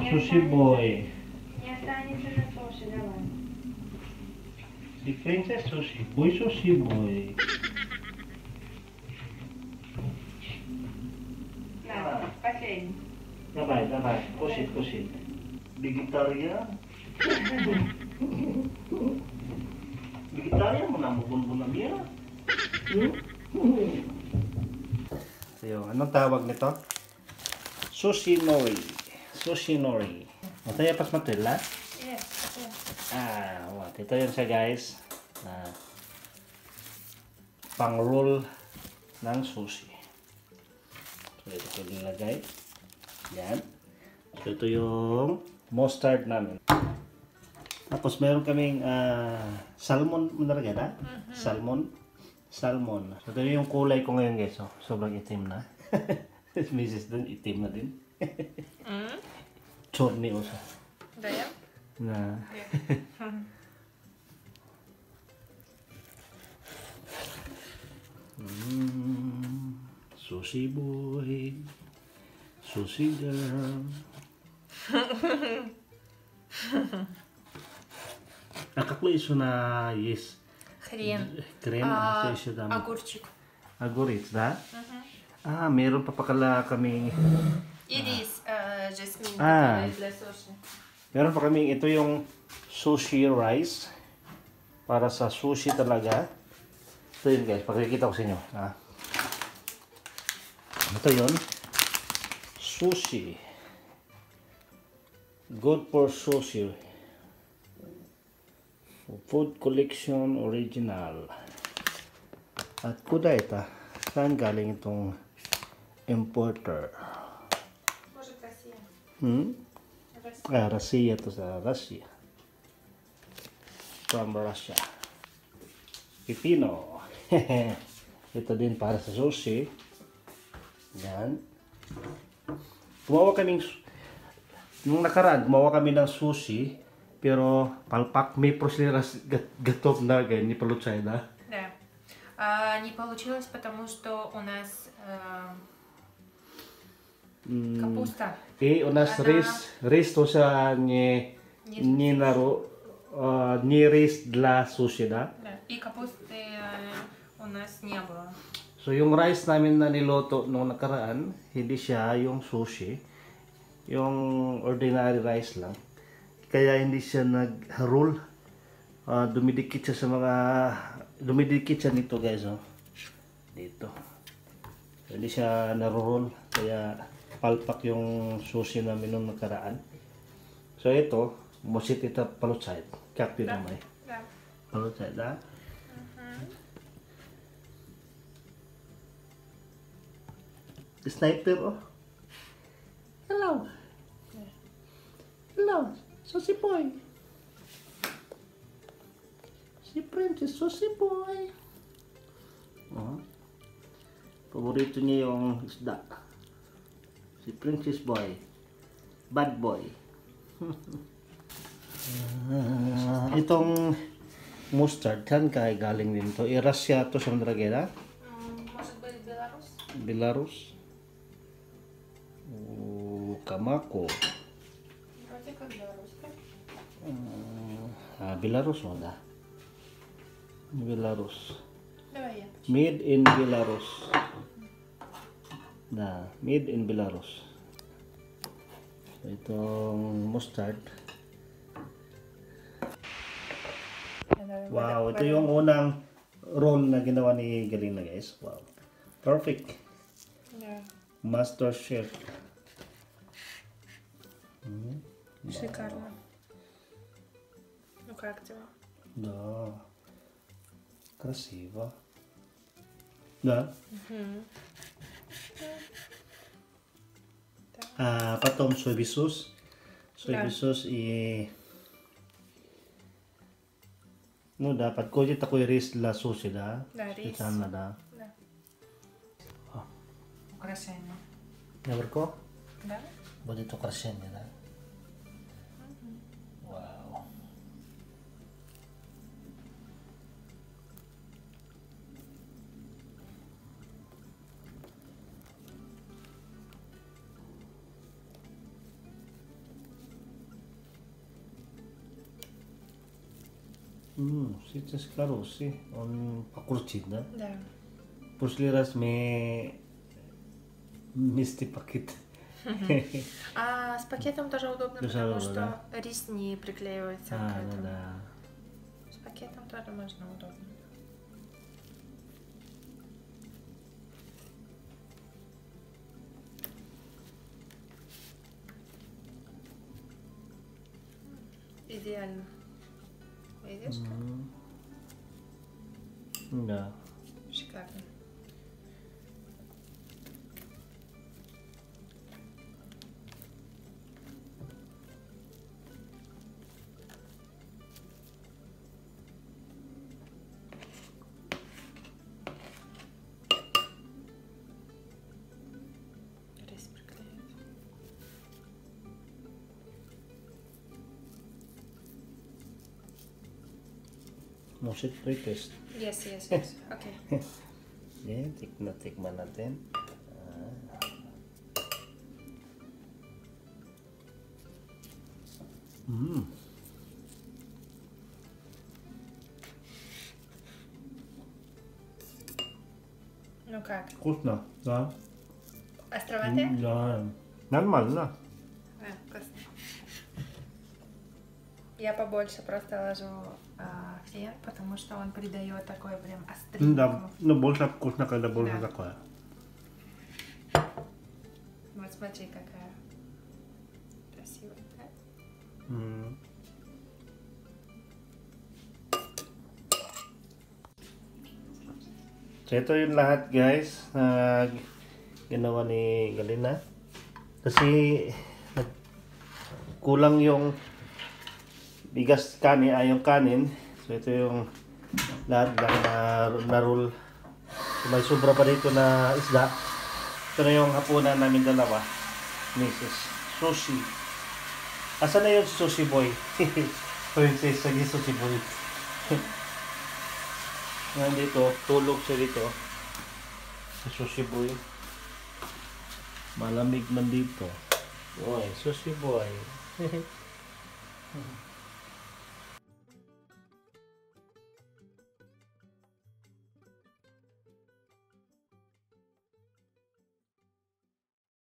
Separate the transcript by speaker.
Speaker 1: Sushi boy.
Speaker 2: Не останется на суше, давай.
Speaker 1: Si princess sushi boy, sushi boy.
Speaker 2: На, последний.
Speaker 1: Давай, давай, кушай, кушай. Vegetarian. Vegetarian mo na mo bunbun niya. So yun, anong tawag nito? Sushi nori. Sushi nori. Mataya pas matela?
Speaker 2: Yes, yes.
Speaker 1: What? Ito yun siya guys. Pang-roll ng sushi. So ito ko nilagay. Yan. So ito yung mustard namin. Tapos meron kaming salmon nalagay na? Salmon. Salmon. So ito yung kulay ko ngayon guys. So, sobrang itim na. Mrs. dun, itim na din. Chorni also.
Speaker 2: Да, я?
Speaker 1: Na. Sushi boy. Sushi girl. А какой еще на есть?
Speaker 2: Хрен.
Speaker 1: Крем, что еще там?
Speaker 2: Огурчик.
Speaker 1: Огурец, да? Meron pa pala kaming...
Speaker 2: И рис, жасмин, для суши.
Speaker 1: Meron pa kaming, ito yung sushi rice. Para sa sushi talaga. Ito yun guys, pakikita ko sa inyo. Ito yun. Sushi. Good for sushi. Food collection original. At kuda ito. Saan galing itong importer?
Speaker 2: Может, Россия.
Speaker 1: Russia to sa Russia. From Russia. Pipino. Ito din para sa sushi. Yan. Nung nakaraan, gumawa kami ng sushi. Pero palpak may proseras готов на не получай, да?
Speaker 2: Да. Не получилось, потому что у нас капуста.
Speaker 1: И у нас рис тоже не рис для суши, да?
Speaker 2: Да. И капусты у нас не было.
Speaker 1: So yung rice namin na niloto nung nakaraan, hindi siya yung sushi. Yung ordinary rice lang. Kaya hindi siya nag-roll. Dumidikit siya sa mga... Dumidikit siya nito guys. Oh. Dito. Hindi siya na-roll. Kaya palpak yung sushi namin nung nakaraan. So ito, musit ito palutsay. Kapi naman eh. Palutsay, da? Sniper, oh. Hello. Hello. Sushi boy. Si Princess Sushi boy. Oh. Paborito niya yung isda. Si Princess boy. Bad boy. Itong mustard, saan kaya galing din to? Russia to sa Mandragera?
Speaker 2: Может быть, Беларусь?
Speaker 1: Belarus. Kamako.
Speaker 2: Вроде как белорусская.
Speaker 1: Belarus mo da. Belarus.
Speaker 2: Давай я.
Speaker 1: Made in Belarus. Da, made in Belarus. So, itong mustard. Wow, ito yung unang roll na ginawa ni Galina guys. Wow. Perfect.
Speaker 2: Да.
Speaker 1: Master Chef.
Speaker 2: Шикарно. Ну как тебе?
Speaker 1: Да. Красиво. Да? Потом соевый соус. Соевый соус и... Ну да, подходит такой рис для суши, да?
Speaker 2: Да, рис.
Speaker 1: Специально, да.
Speaker 2: Да. Украшение.
Speaker 1: Наверху
Speaker 2: Да?
Speaker 1: будет украшение, да? Вау. Сейчас хороший. Он покрутит, да?
Speaker 2: Да.
Speaker 1: Прошлый раз мы вместе пакет.
Speaker 2: А с пакетом тоже удобно,
Speaker 1: Тоже
Speaker 2: потому
Speaker 1: удобно,
Speaker 2: что рис не приклеивается к
Speaker 1: Ну
Speaker 2: этому.
Speaker 1: да.
Speaker 2: С пакетом тоже можно удобно. Идеально. Видишь, как?
Speaker 1: Да.
Speaker 2: Шикарно. Рис приклеивается.
Speaker 1: Может pre-test.
Speaker 2: Yes, yes, yes. Okay.
Speaker 1: Tikman natin.
Speaker 2: Ну как?
Speaker 1: Вкусно, да?
Speaker 2: Островатые?
Speaker 1: Да. Нормально.
Speaker 2: Вкусно. Я побольше просто ложу хрен, потому что он придает такой прям остринку.
Speaker 1: Да, но больше вкусно, когда больше
Speaker 2: Да.
Speaker 1: такое.
Speaker 2: Вот смотри, какая красивая. Да?
Speaker 1: So ito yung lahat guys na ginawa ni Galina. Kasi kulang yung bigas kanin, yung kanin. So ito yung lahat lang na roll. So, may sobra pa dito na isda. Ito na yung hapunan namin dalawa. Mrs. Sushi. Asa na yung sushi boy? Princess, lagi sushi boy. Nandito, tulog siya dito. Si Sushi Boy. Malamig man dito. Boy, Sushi Boy.